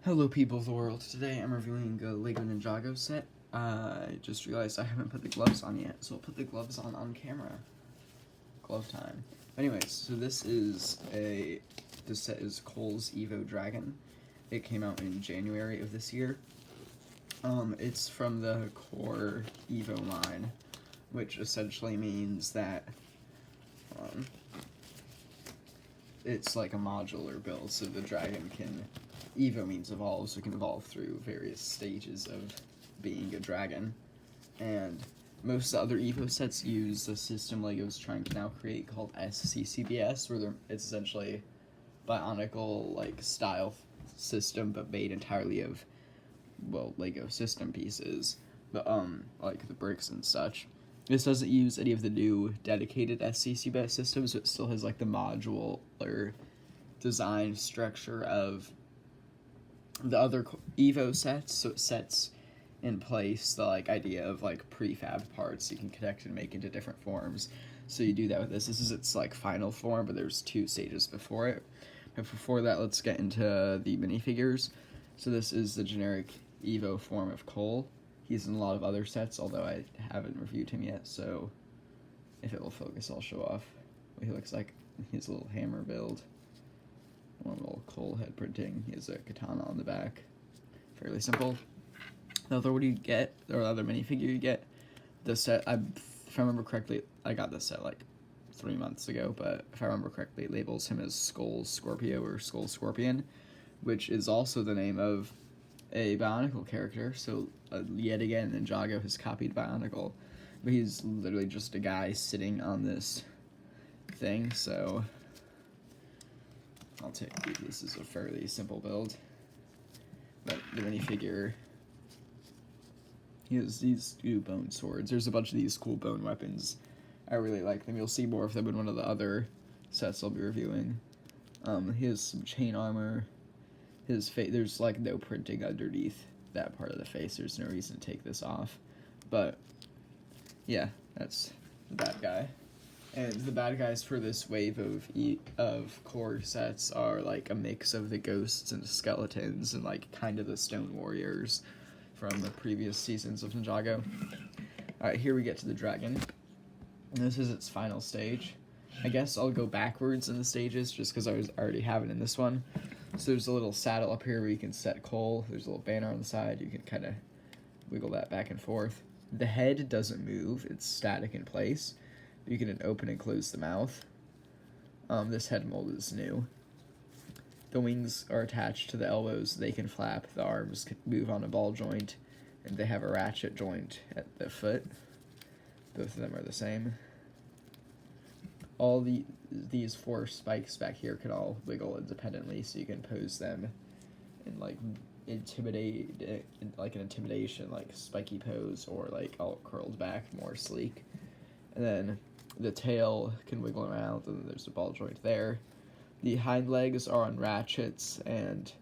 Hello people of the world, today I'm reviewing a LEGO Ninjago set. I just realized I haven't put the gloves on yet, so I'll put the gloves on camera. Glove time. Anyways, so this set is Cole's EVO Dragon. It came out in January of this year. It's from the core EVO line, which essentially means that, it's like a modular build, so the dragon can, EVO means evolve, so it can evolve through various stages of being a dragon. And most of the other EVO sets use the system LEGO's trying to now create called SCCBS, where it's essentially Bionicle like style system, but made entirely of, well, LEGO system pieces, but like the bricks and such. This doesn't use any of the new dedicated SCCBS systems, but it still has like the modular design structure of the other EVO sets, so it sets in place the like idea of like prefab parts you can connect and make into different forms. So you do that with this. This is its like final form, but there's 2 stages before it. But before that, let's get into the minifigures. So this is the generic EVO form of Cole. He's in a lot of other sets, although I haven't reviewed him yet, so if it will focus, I'll show off what he looks like. His little hammer build. Normal Cole head printing. He has a katana on the back. Fairly simple. The other one you get, or the other minifigure you get, the set, if I remember correctly, I got this set like 3 months ago, but if I remember correctly, it labels him as Skull Scorpio or Skull Scorpion, which is also the name of a Bionicle character, so yet again, Ninjago has copied Bionicle, but he's literally just a guy sitting on this thing, so this is a fairly simple build, but the minifigure, he has these 2 bone swords. There's a bunch of these cool bone weapons. I really like them. You'll see more of them in one of the other sets I'll be reviewing. He has some chain armor. His face, there's like no printing underneath that part of the face. There's no reason to take this off. But yeah, that's the bad guy. And the bad guys for this wave of core sets are like a mix of the ghosts and skeletons and like kind of the stone warriors from the previous seasons of Ninjago. Alright, here we get to the dragon. And this is its final stage. I guess I'll go backwards in the stages just because I already have it in this one. So there's a little saddle up here where you can set Cole. There's a little banner on the side. You can kind of wiggle that back and forth. The head doesn't move. It's static in place. You can open and close the mouth. This head mold is new. The wings are attached to the elbows. They can flap. The arms can move on a ball joint. And they have a ratchet joint at the foot. Both of them are the same. All these 4 spikes back here can all wiggle independently, so you can pose them in like like an intimidation, like spiky pose, or like all curled back, more sleek. And then the tail can wiggle around, and then there's a ball joint there. The hind legs are on ratchets and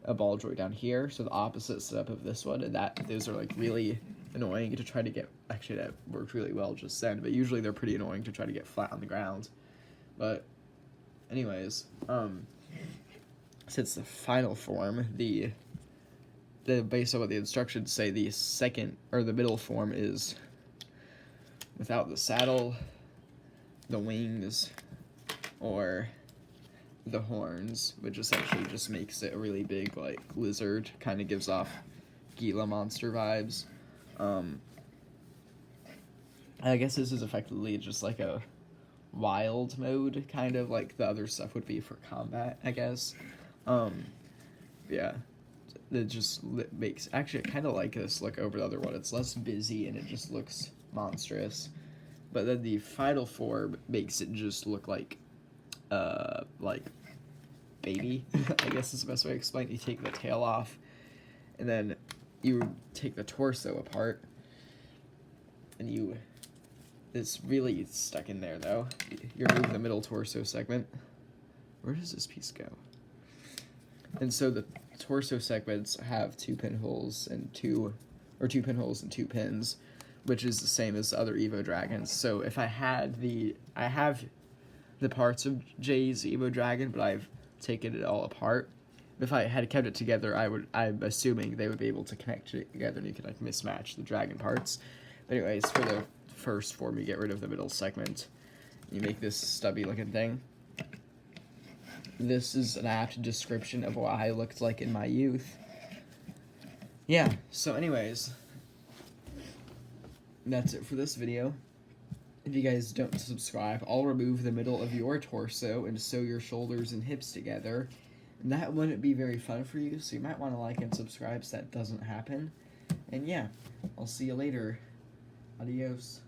a ball joint down here, so the opposite setup of this one, and those are like really annoying to try to get. Actually, that worked really well just then, but usually they're pretty annoying to try to get flat on the ground. But anyways, since the final form, the based on what the instructions say, the second or the middle form is without the saddle, the wings, or the horns, which essentially just makes it a really big like lizard. Kind of gives off Gila monster vibes. I guess this is effectively just like a wild mode, kind of like the other stuff would be for combat, I guess. Yeah, it just makes, actually I kind of like this look over the other one. It's less busy and it just looks monstrous, but then the final form makes it just look like baby. I guess is the best way to explain it. You take the tail off, and then you take the torso apart, and it's really stuck in there though. You remove the middle torso segment. Where does this piece go? And so the torso segments have 2 pinholes and 2 pinholes and 2 pins, which is the same as the other EVO dragons. So if I have the parts of Jay's EVO dragon, but I've taken it all apart, If I had kept it together, I'm assuming they would be able to connect it together and you could like mismatch the dragon parts. But anyways, for the first form, you get rid of the middle segment. You make this stubby looking thing. This is an apt description of what I looked like in my youth. Yeah, so anyways, that's it for this video. If you guys don't subscribe, I'll remove the middle of your torso and sew your shoulders and hips together. And that wouldn't be very fun for you, so you might want to like and subscribe so that doesn't happen. And yeah, I'll see you later. Adios.